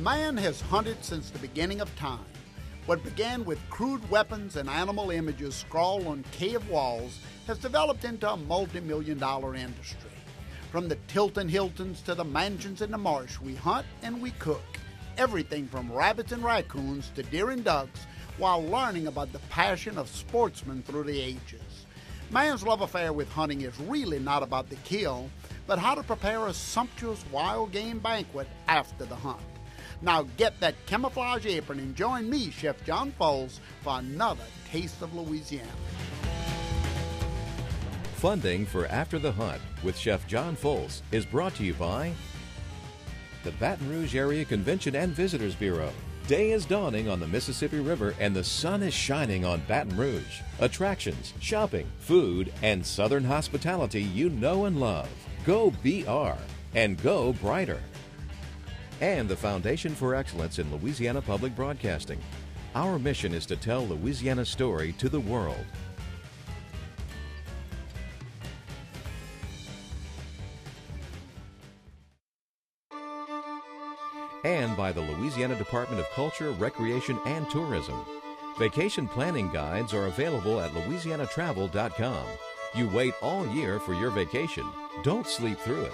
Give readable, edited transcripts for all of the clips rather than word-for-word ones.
Man has hunted since the beginning of time. What began with crude weapons and animal images scrawled on cave walls has developed into a multi-million-dollar industry. From the Tilton Hiltons to the mansions in the marsh, we hunt and we cook. Everything from rabbits and raccoons to deer and ducks, while learning about the passion of sportsmen through the ages. Man's love affair with hunting is really not about the kill, but how to prepare a sumptuous wild game banquet after the hunt. Now get that camouflage apron and join me, Chef John Folse, for another Taste of Louisiana. Funding for After the Hunt with Chef John Folse is brought to you by the Baton Rouge Area Convention and Visitors Bureau. Day is dawning on the Mississippi River and the sun is shining on Baton Rouge. Attractions, shopping, food, and Southern hospitality you know and love. Go BR and go brighter. And the Foundation for Excellence in Louisiana Public Broadcasting. Our mission is to tell Louisiana's story to the world. And by the Louisiana Department of Culture, Recreation, and Tourism. Vacation planning guides are available at louisianatravel.com. You wait all year for your vacation. Don't sleep through it.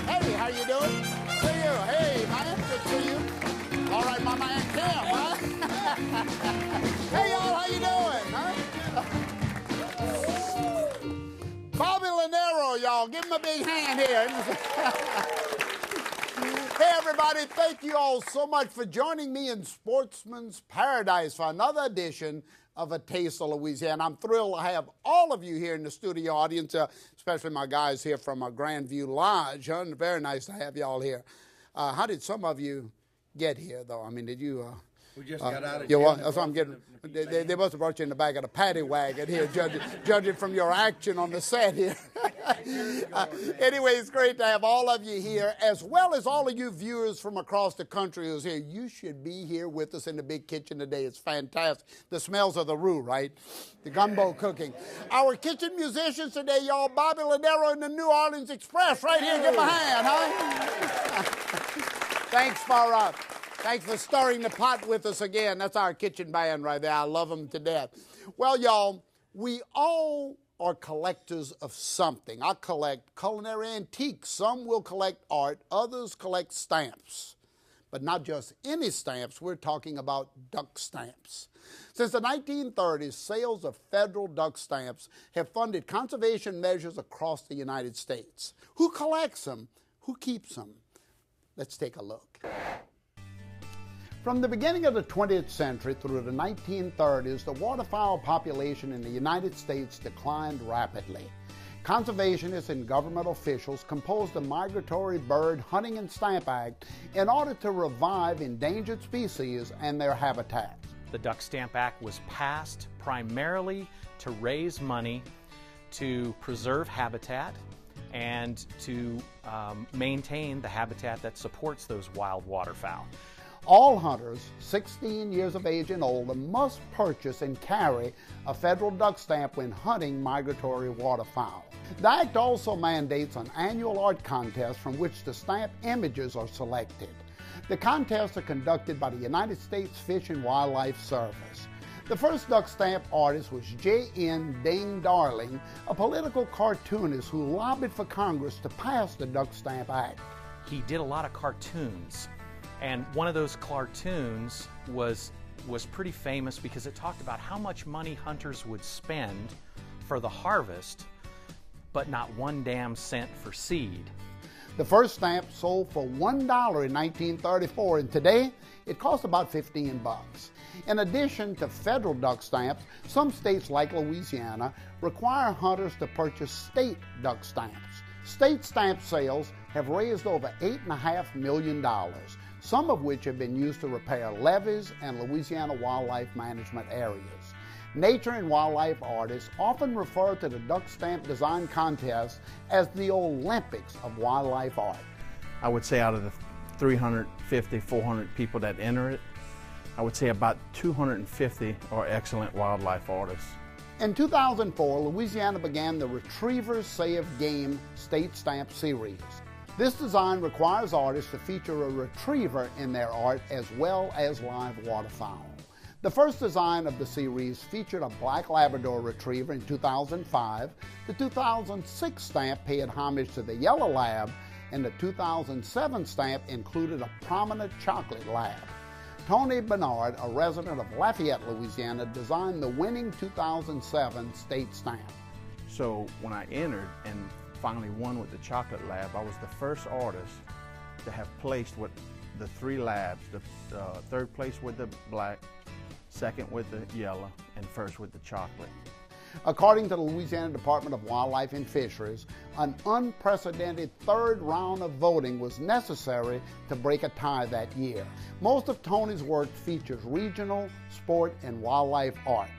Hey, how you doing? See you. Hey, man, good to see you. All right, my man Cam, huh? Hey, y'all, how you doing, huh? Bobby Lonero, y'all, give him a big hand here. Hey, everybody, thank you all so much for joining me in Sportsman's Paradise for another edition of A Taste of Louisiana. I'm thrilled to have all of you here in the studio audience, especially my guys here from Grandview Lodge. Huh? Very nice to have y'all here. How did some of you get here, though? I mean, did you... we just got out of jail. That's what I'm getting. They must have brought you in the back of the paddy wagon here, judging from your action on the set here. Anyway, it's great to have all of you here, as well as all of you viewers from across the country who's here. You should be here with us in the big kitchen today. It's fantastic. The smells of the Roux, right? The gumbo cooking. Our kitchen musicians today, y'all, Bobby Lonero and the New Orleans Express right here. Give them a hand, huh? Thanks for stirring the pot with us again. That's our kitchen band right there. I love them to death. Well, y'all, we all are collectors of something. I collect culinary antiques. Some will collect art. Others collect stamps. But not just any stamps. We're talking about duck stamps. Since the 1930s, sales of federal duck stamps have funded conservation measures across the United States. Who collects them? Who keeps them? Let's take a look. From the beginning of the 20th century through the 1930s, the waterfowl population in the United States declined rapidly. Conservationists and government officials composed the Migratory Bird Hunting and Stamp Act in order to revive endangered species and their habitats. The Duck Stamp Act was passed primarily to raise money to preserve habitat and to maintain the habitat that supports those wild waterfowl. All hunters 16 years of age and older must purchase and carry a federal duck stamp when hunting migratory waterfowl. The act also mandates an annual art contest from which the stamp images are selected. The contests are conducted by the United States Fish and Wildlife Service. The first duck stamp artist was J.N. Ding Darling, a political cartoonist who lobbied for Congress to pass the Duck Stamp Act. He did a lot of cartoons. And one of those cartoons was pretty famous because it talked about how much money hunters would spend for the harvest, but not one damn cent for seed. The first stamp sold for $1 in 1934, and today it costs about 15 bucks. In addition to federal duck stamps, some states like Louisiana require hunters to purchase state duck stamps. State stamp sales have raised over $8.5 million. Some of which have been used to repair levees and Louisiana wildlife management areas. Nature and wildlife artists often refer to the duck stamp design contest as the Olympics of wildlife art. I would say out of 350, 400 people that enter it, I would say about 250 are excellent wildlife artists. In 2004, Louisiana began the Retrievers Save Game State Stamp Series. This design requires artists to feature a retriever in their art as well as live waterfowl. The first design of the series featured a black Labrador retriever in 2005. The 2006 stamp paid homage to the yellow lab, and the 2007 stamp included a prominent chocolate lab. Tony Bernard, a resident of Lafayette, Louisiana, designed the winning 2007 state stamp. So when I entered and finally won with the chocolate lab, I was the first artist to have placed with the 3 labs, the third place with the black, second with the yellow, and first with the chocolate. According to the Louisiana Department of Wildlife and Fisheries, an unprecedented third round of voting was necessary to break a tie that year. Most of Tony's work features regional, sport, and wildlife art.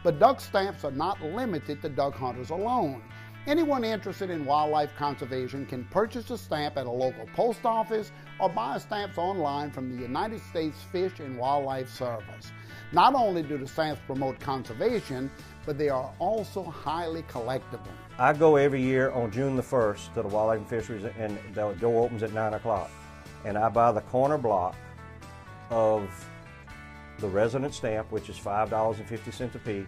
But duck stamps are not limited to duck hunters alone. Anyone interested in wildlife conservation can purchase a stamp at a local post office or buy stamps online from the United States Fish and Wildlife Service. Not only do the stamps promote conservation, but they are also highly collectible. I go every year on June the 1st to the Wildlife and Fisheries, and the door opens at 9 o'clock. And I buy the corner block of the resident stamp, which is $5.50 a piece,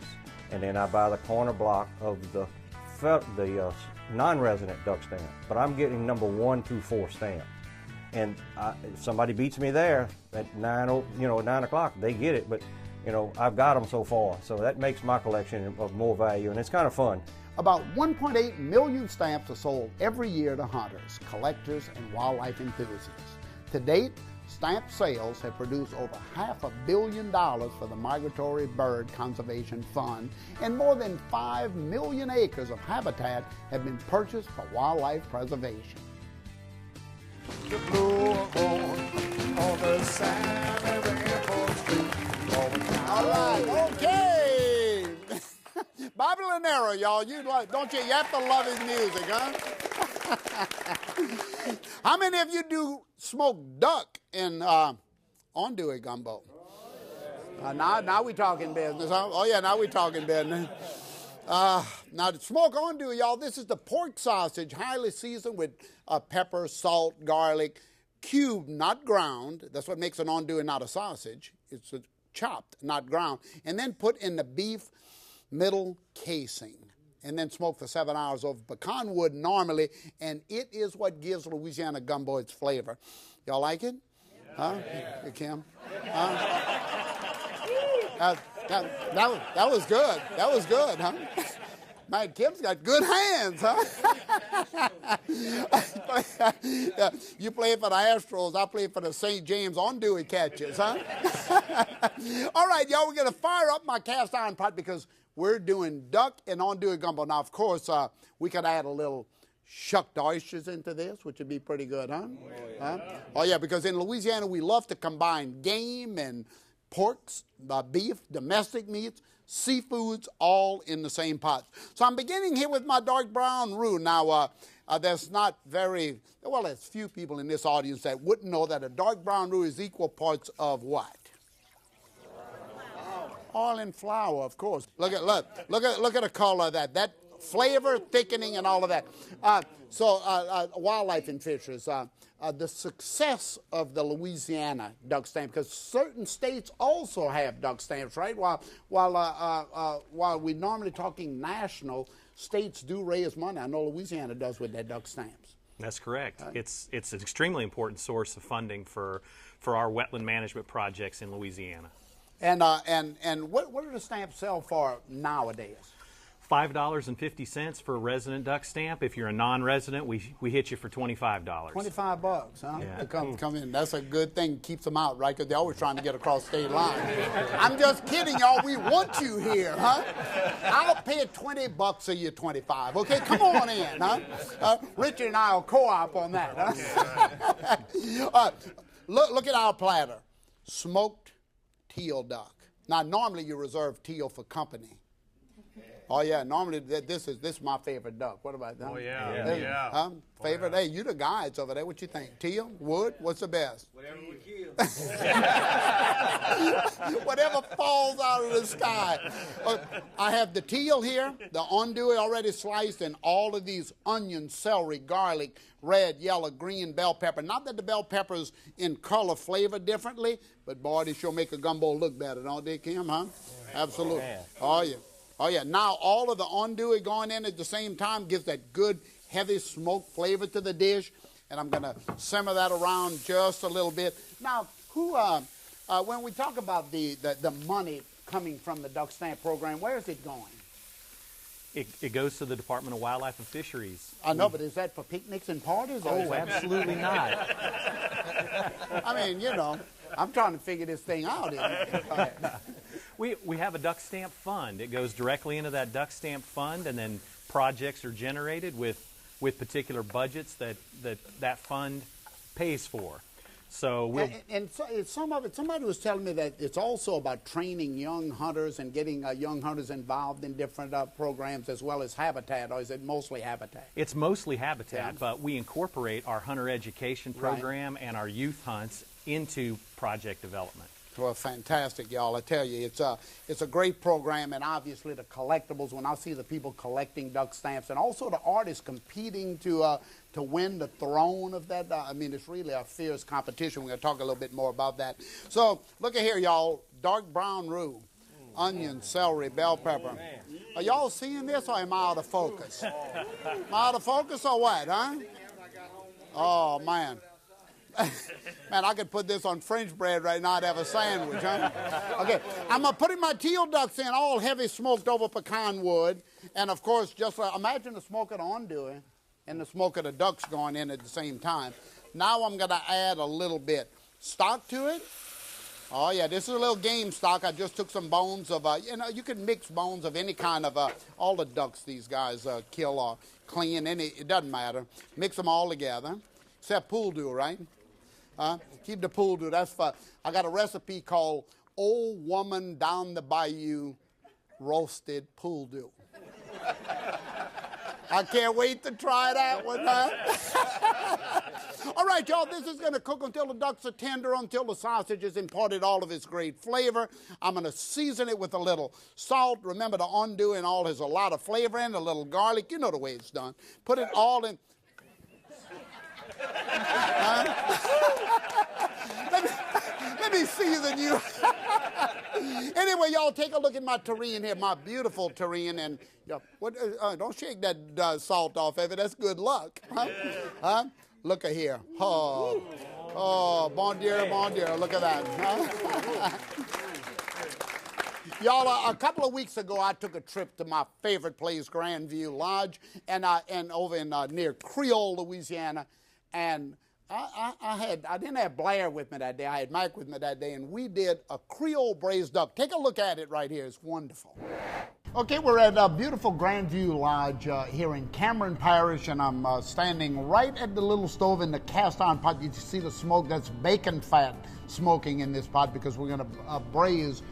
and then I buy the corner block of the non-resident duck stamp. But I'm getting number 1 through 4 stamp. And if somebody beats me there at 9 o'clock, they get it. But I've got them so far, so that makes my collection of more value, and it's kind of fun. About 1.8 million stamps are sold every year to hunters, collectors, and wildlife enthusiasts. To date, stamp sales have produced over $500 million for the Migratory Bird Conservation Fund, and more than 5 million acres of habitat have been purchased for wildlife preservation. The blue moon on the San Rainbow Street. All right, okay. Bobby Lonero, y'all, don't you have to love his music, huh? How many of you do smoked duck in andouille gumbo? Now we talking business, huh? Oh yeah, now we talking business. Now, to smoke andouille, y'all, this is the pork sausage, highly seasoned with pepper, salt, garlic, cubed, not ground. That's what makes an andouille not a sausage. It's chopped, not ground. And then put in the beef middle casing. And then smoked for 7 hours over pecan wood normally. And it is what gives Louisiana gumbo its flavor. Y'all like it? Yeah. Huh? Yeah. Hey, Kim? That was good. That was good, huh? Man, Kim's got good hands, huh? You play for the Astros, I play for the St. James andouille catchers, huh? All right, y'all, we're going to fire up my cast iron pot because we're doing duck and andouille gumbo. Now, of course, we could add a little shucked oysters into this, which would be pretty good, huh? Oh, yeah. Huh? Oh, yeah, because in Louisiana, we love to combine game and porks, beef, domestic meats, seafoods, all in the same pot. So I'm beginning here with my dark brown roux. Now, there's there's few people in this audience that wouldn't know that a dark brown roux is equal parts of what? Oil and flour, of course. Look at the color of that. That flavor, thickening, and all of that. Wildlife and Fisheries. The success of the Louisiana duck stamp, because certain states also have duck stamps, right? While we're normally talking national, states do raise money. I know Louisiana does with their duck stamps. That's correct. It's an extremely important source of funding for our wetland management projects in Louisiana. And what do the stamps sell for nowadays? $5.50 for a resident duck stamp. If you're a non-resident, we hit you for $25. $25, huh? Yeah. To come in. That's a good thing. Keeps them out, right? Because they're always trying to get across state lines. I'm just kidding, y'all. We want you here, huh? I'll pay $20 a year, 25. Okay, come on in, huh? Richard and I will co-op on that, huh? Look at our platter. Smoked teal duck. Now, normally you reserve teal for company. Oh yeah, normally this is my favorite duck. What about that? Oh yeah, Hey, yeah. Huh? Favorite? Hey, you the guys over there. What you think? Teal, Wood? What's the best? Whatever we kill. Whatever falls out of the sky. I have the teal here, the andouille already sliced, and all of these onions, celery, garlic, red, yellow, green, bell pepper. Not that the bell peppers in color flavor differently, but boy, they sure make a gumbo look better, don't they, Kim, huh? Absolutely. Oh yeah. Oh yeah. Now all of the andouille going in at the same time gives that good heavy smoke flavor to the dish, and I'm going to simmer that around just a little bit. Now, when we talk about the money coming from the duck stamp program, where is it going? It goes to the Department of Wildlife and Fisheries. I know, but is that for picnics and parties? Or Oh, absolutely not. I mean, you know, I'm trying to figure this thing out. We have a duck stamp fund. It goes directly into that duck stamp fund, and then projects are generated with particular budgets that fund pays for. So we'll... Somebody was telling me that it's also about training young hunters and getting young hunters involved in different programs as well as habitat, or is it mostly habitat? It's mostly habitat, Yeah. but we incorporate our hunter education program and our youth hunts into project development. Well, fantastic, y'all. I tell you, it's a great program, and obviously the collectibles, when I see the people collecting duck stamps, and also the artists competing to win the throne of that, I mean, it's really a fierce competition. We're going to talk a little bit more about that. So, look at here, y'all. Dark brown roux, onion, celery, bell pepper. Are y'all seeing this, or am I out of focus? Am I out of focus or what, huh? Oh, man. Man, I could put this on French bread right now and have a sandwich, huh? Okay, I'm putting my teal ducks in, all heavy smoked over pecan wood. And, of course, just imagine the smoke of the andouille and the smoke of the ducks going in at the same time. Now I'm going to add a little bit stock to it. Oh, yeah, this is a little game stock. I just took some bones of, you can mix bones of any kind of, all the ducks these guys kill or clean, it doesn't matter. Mix them all together, except pool dew, right? Keep the pool dew. That's fun. I got a recipe called Old Woman Down the Bayou Roasted Pool Dew. I can't wait to try that one, huh? All right, y'all, this is going to cook until the ducks are tender, until the sausage has imparted all of its great flavor. I'm going to season it with a little salt. Remember, the andouille and all has a lot of flavor in it, a little garlic. You know the way it's done. Put it all in. Let me season you. Anyway, y'all, take a look at my terrine here, my beautiful terrine, and don't shake that salt off of it. That's good luck. Huh? Look at here. Oh, bon Dieu, bon Dieu. Look at that. Huh? Y'all, a couple of weeks ago, I took a trip to my favorite place, Grandview Lodge, and over in near Creole, Louisiana, and I didn't have Blair with me that day. I had Mike with me that day, and we did a Creole Braised Duck. Take a look at it right here. It's wonderful. Okay, we're at a beautiful Grandview Lodge here in Cameron Parish, and I'm standing right at the little stove in the cast iron pot. You can see the smoke. That's bacon fat smoking in this pot because we're going to braise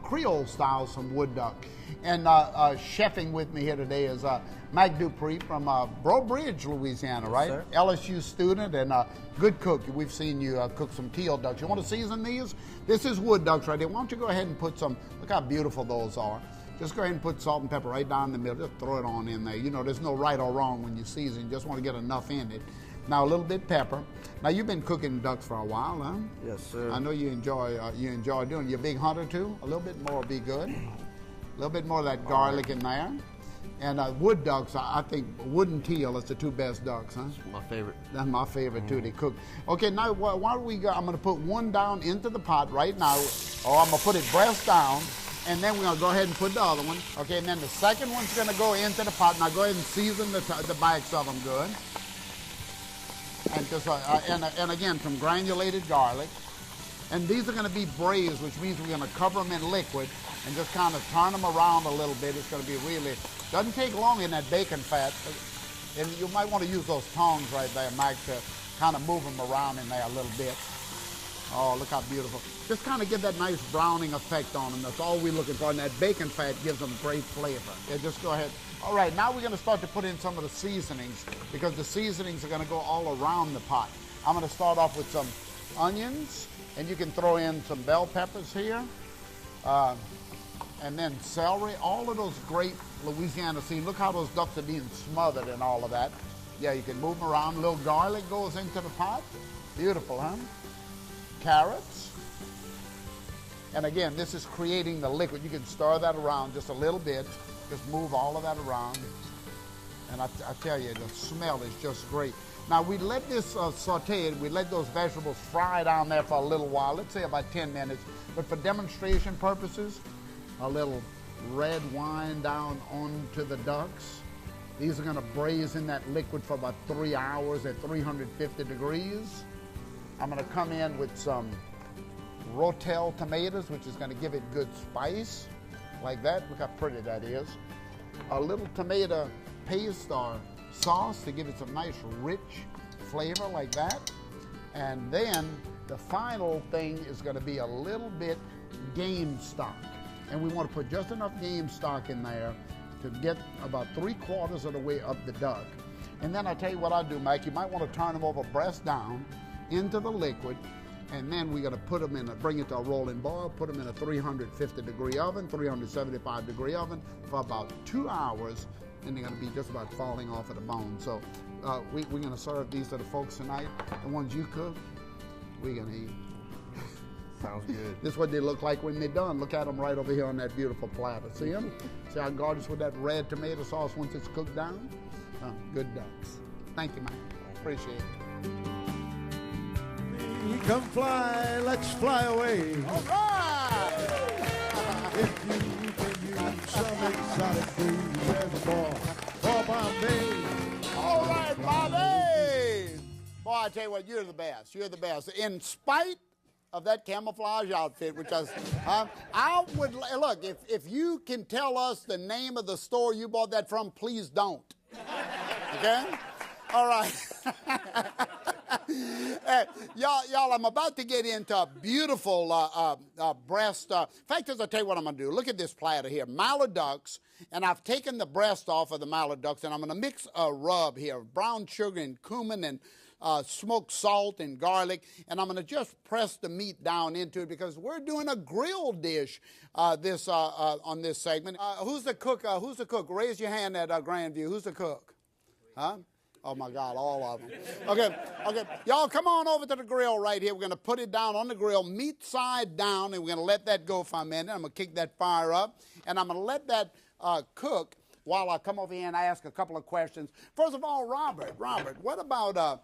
Creole style some wood duck. And chefing with me here today is Matt Dupree from Breaux Bridge, Louisiana, right? Yes, sir. LSU student and a good cook. We've seen you cook some teal ducks. You want to season these? This is wood ducks right here. Why don't you go ahead and put some, look how beautiful those are. Just go ahead and put salt and pepper right down the middle. Just throw it on in there. You know, there's no right or wrong when you season. You just want to get enough in it. Now a little bit pepper. Now you've been cooking ducks for a while, huh? Yes, sir. I know you enjoy doing it. You're a big hunter too? A little bit more would be good. A little bit more of that garlic in there. And wood ducks, I think wood and teal is the two best ducks, huh? My favorite. That's my favorite too, they cook. Okay, now why don't we go, I'm gonna put one down into the pot right now. Or I'm gonna put it breast down, and then we're gonna go ahead and put the other one. Okay, and then the second one's gonna go into the pot. Now go ahead and season the backs of them good. And just and again, some granulated garlic. And these are going to be braised, which means we're going to cover them in liquid and just kind of turn them around a little bit. It's going to be really, doesn't take long in that bacon fat. And you might want to use those tongs right there, Mike, to kind of move them around in there a little bit. Oh, look how beautiful. Just kind of give that nice browning effect on them. That's all we're looking for. And that bacon fat gives them great flavor. Yeah, just go ahead. All right, now we're going to start to put in some of the seasonings because the seasonings are going to go all around the pot. I'm going to start off with some onions, and you can throw in some bell peppers here, and then celery. All of those great Louisiana seasonings. Look how those ducks are being smothered and all of that. Yeah, you can move them around. A little garlic goes into the pot. Beautiful, huh? Carrots. And again, this is creating the liquid. You can stir that around just a little bit. Just move all of that around. And I tell you, the smell is just great. Now, we let this saute. We let those vegetables fry down there for a little while. Let's say about 10 minutes. But for demonstration purposes, a little red wine down onto the ducks. These are going to braise in that liquid for about 3 hours at 350 degrees. I'm going to come in with some Rotel tomatoes, which is going to give it good spice, like that. Look how pretty that is. A little tomato paste or sauce to give it some nice rich flavor, like that. And then the final thing is going to be a little bit game stock. And we want to put just enough game stock in there to get about 3/4 of the way up the duck. And then I'll tell you what I'll do, Mike. You might want to turn them over breast down into the liquid, and then we're going to put them in bring it to a rolling boil, put them in a 350 degree oven, 375 degree oven for about 2 hours, and they're going to be just about falling off of the bone. So we're going to serve these to the folks tonight. The ones you cook, we're going to eat. Sounds good. This is what they look like when they're done. Look at them right over here on that beautiful platter. See them? See how gorgeous with that red tomato sauce once it's cooked down? Good ducks. Thank you, Mike. Appreciate it. Come fly, let's fly away. All right! If you can use some exotic food, there's a ball for Bombay. All right, Bobby! Boy, I tell you what, you're the best. You're the best. In spite of that camouflage outfit, which I would, look, if you can tell us the name of the store you bought that from, please don't. Okay? All right. Hey, y'all, I'm about to get into a beautiful breast. In fact, as I tell you what I'm going to do, look at this platter here. Mallard ducks, and I've taken the breast off of the mallard ducks, and I'm going to mix a rub here, brown sugar and cumin and smoked salt and garlic, and I'm going to just press the meat down into it because we're doing a grill dish on this segment. Who's the cook? Who's the cook? Raise your hand at Grandview. Who's the cook? Huh? Oh, my God, all of them. Okay. Y'all, come on over to the grill right here. We're going to put it down on the grill, meat side down, and we're going to let that go for a minute. I'm going to kick that fire up, and I'm going to let that cook while I come over here and ask a couple of questions. First of all, Robert, what about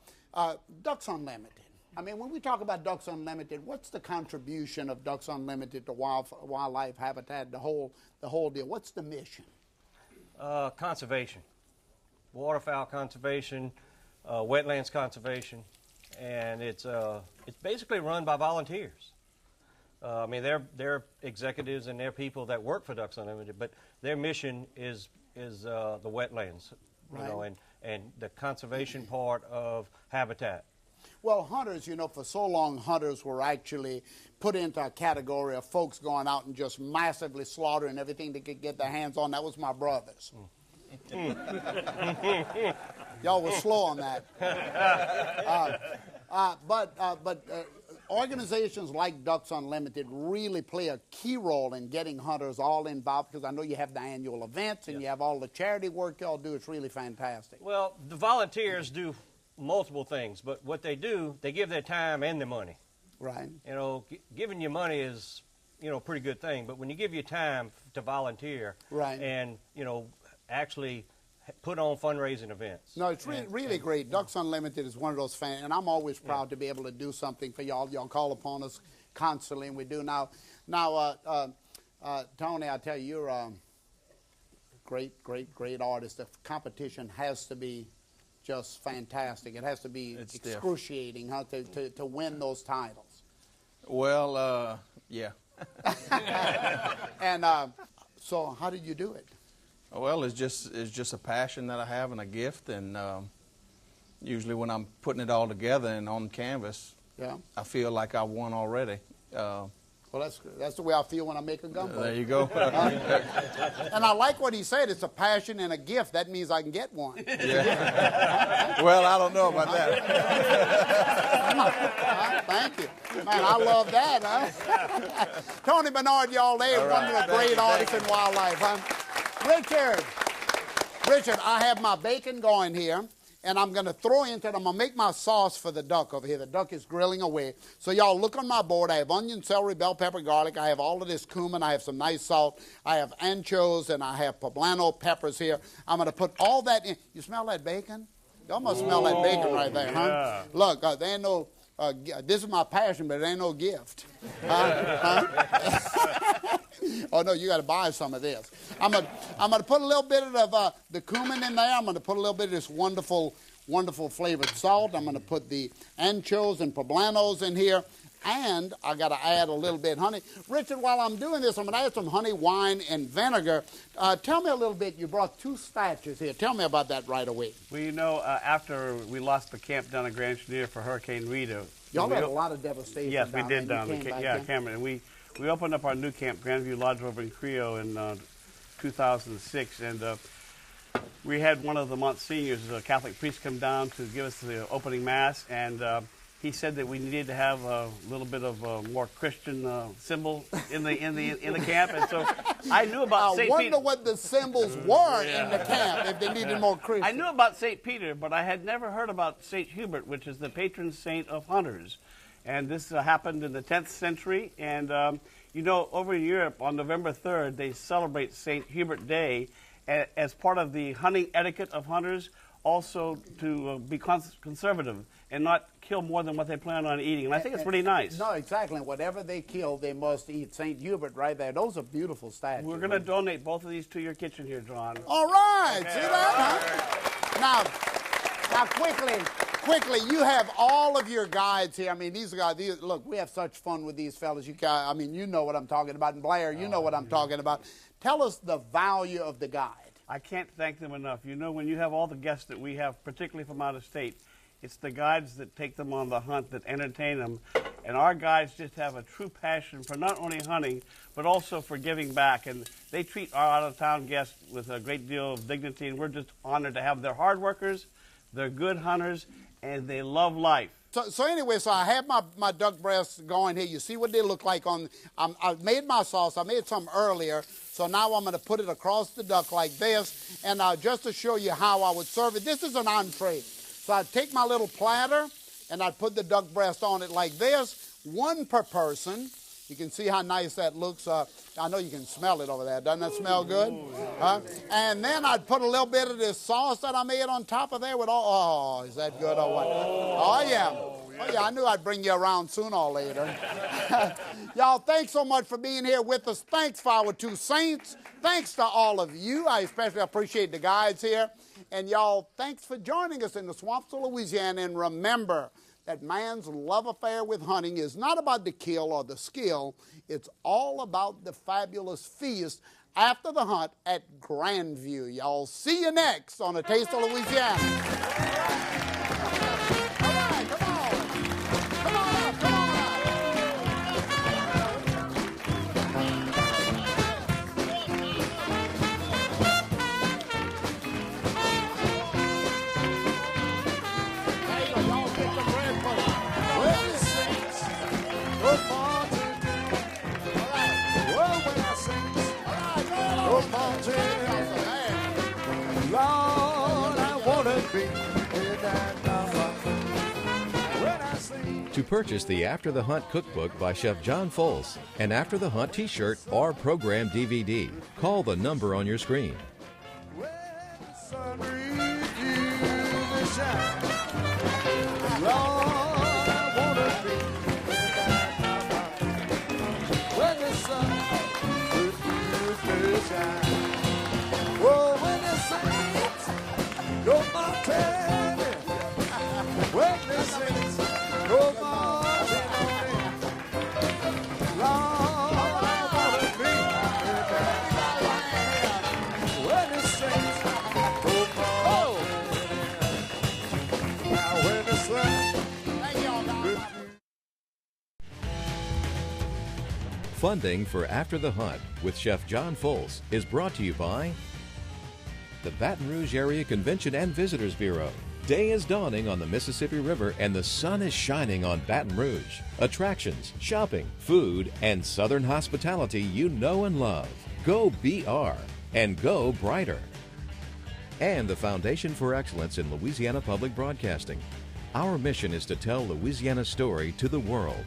Ducks Unlimited? I mean, when we talk about Ducks Unlimited, what's the contribution of Ducks Unlimited to wildlife habitat, the whole deal? What's the mission? Conservation. Waterfowl conservation, wetlands conservation, and it's basically run by volunteers. I mean, they're executives and they're people that work for Ducks Unlimited, but their mission is the wetlands, you know, and the conservation part of habitat. Well, hunters, you know, for so long, hunters were actually put into a category of folks going out and just massively slaughtering everything they could get their hands on. That was my brothers. Y'all were slow on that. But organizations like Ducks Unlimited really play a key role in getting hunters all involved, because I know you have the annual events and you have all the charity work y'all do. It's really fantastic. Well, the volunteers do multiple things, but what they do, they give their time and their money. Right. You know, giving you money is, you know, a pretty good thing, but when you give your time to volunteer, right, and, you know, actually put on fundraising events. No, it's really great. Ducks Unlimited is one of those fans, and I'm always proud to be able to do something for y'all. Y'all call upon us constantly, and we do. Now, Tony, I tell you, you're a great artist. The competition has to be just fantastic. It has to be excruciating, huh, to win those titles. Well, yeah. And so how did you do it? Well, it's just a passion that I have and a gift, and usually when I'm putting it all together and on canvas, Yeah. I feel like I won already. Well, that's the way I feel when I make a gumbo. There you go. And I like what he said. It's a passion and a gift. That means I can get one. Yeah. Well, I don't know about that. Thank you. Man, I love that, huh? Tony Bernard, y'all, they are one of the great artists in wildlife, huh? Richard, I have my bacon going here. And I'm going to throw into it, I'm going to make my sauce for the duck over here. The duck is grilling away. So y'all look on my board. I have onion, celery, bell pepper, garlic. I have all of this cumin. I have some nice salt. I have anchovies, and I have poblano peppers here. I'm going to put all that in. You smell that bacon? Y'all must smell that bacon right there, huh? Yeah. Look, there ain't no, this is my passion, but it ain't no gift. Oh, no, you got to buy some of this. I'm gonna put a little bit of the cumin in there. I'm going to put a little bit of this wonderful flavored salt. I'm going to put the anchovies and poblanos in here. And I got to add a little bit of honey. Richard, while I'm doing this, I'm going to add some honey, wine, and vinegar. Tell me a little bit. You brought 2 statues here. Tell me about that right away. Well, you know, after we lost the camp down in Grand Chenier for Hurricane Rita. Y'all had a lot of devastation. Yes, we did down down there. Cameron. And we opened up our new camp, Grandview Lodge over in Creole in 2006. And we had one of the Monsignors, a Catholic priest, come down to give us the opening mass. And he said that we needed to have a little bit of a more Christian symbol in the camp, and so I knew about St. Peter. I wonder what the symbols were in the camp if they needed more Christian. I knew about St. Peter, but I had never heard about St. Hubert, which is the patron saint of hunters, and this happened in the 10th century. And you know, over in Europe on November 3rd, they celebrate St. Hubert Day as part of the hunting etiquette of hunters, also to be conservative and not kill more than what they plan on eating. And I think it's pretty nice. No, exactly. Whatever they kill, they must eat. St. Hubert right there. Those are beautiful statues. We're going to donate both of these to your kitchen here, John. All right. Okay. See that, huh? Now, quickly, you have all of your guides here. I mean, these guys, look, we have such fun with these fellas. You guys, I mean, you know what I'm talking about. And Blair, you know what I'm talking about. Tell us the value of the guide. I can't thank them enough. You know, when you have all the guests that we have, particularly from out of state, it's the guides that take them on the hunt that entertain them. And our guides just have a true passion for not only hunting, but also for giving back. And they treat our out-of-town guests with a great deal of dignity, and we're just honored to have. They're hard workers, they're good hunters, and they love life. So anyway, so I have my duck breasts going here. You see what they look like on, I made my sauce. I made some earlier. So now I'm going to put it across the duck like this. And just to show you how I would serve it, this is an entree. So I'd take my little platter and I'd put the duck breast on it like this, 1 per person. You can see how nice that looks. I know you can smell it over there. Doesn't that smell good? And then I'd put a little bit of this sauce that I made on top of there with all, is that good or what? Oh, yeah. Oh, yeah, I knew I'd bring you around sooner or later. Y'all, thanks so much for being here with us. Thanks for our 2 saints. Thanks to all of you. I especially appreciate the guides here. And y'all, thanks for joining us in the swamps of Louisiana. And remember that man's love affair with hunting is not about the kill or the skill. It's all about the fabulous feast after the hunt at Grandview. Y'all, see you next on A Taste of Louisiana. To purchase the After the Hunt cookbook by Chef John Folse, an After the Hunt t-shirt, or program DVD, call the number on your screen. Now when the sun Funding for After the Hunt with Chef John Folse is brought to you by the Baton Rouge Area Convention and Visitors Bureau. Day is dawning on the Mississippi River and the sun is shining on Baton Rouge. Attractions, shopping, food, and Southern hospitality you know and love. Go BR and go brighter. And the Foundation for Excellence in Louisiana Public Broadcasting. Our mission is to tell Louisiana's story to the world.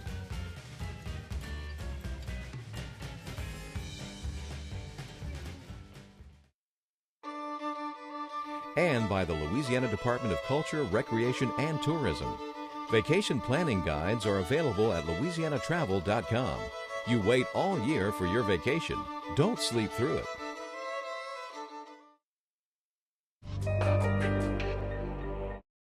And by the Louisiana Department of Culture, Recreation, and Tourism. Vacation planning guides are available at louisianatravel.com. You wait all year for your vacation. Don't sleep through it.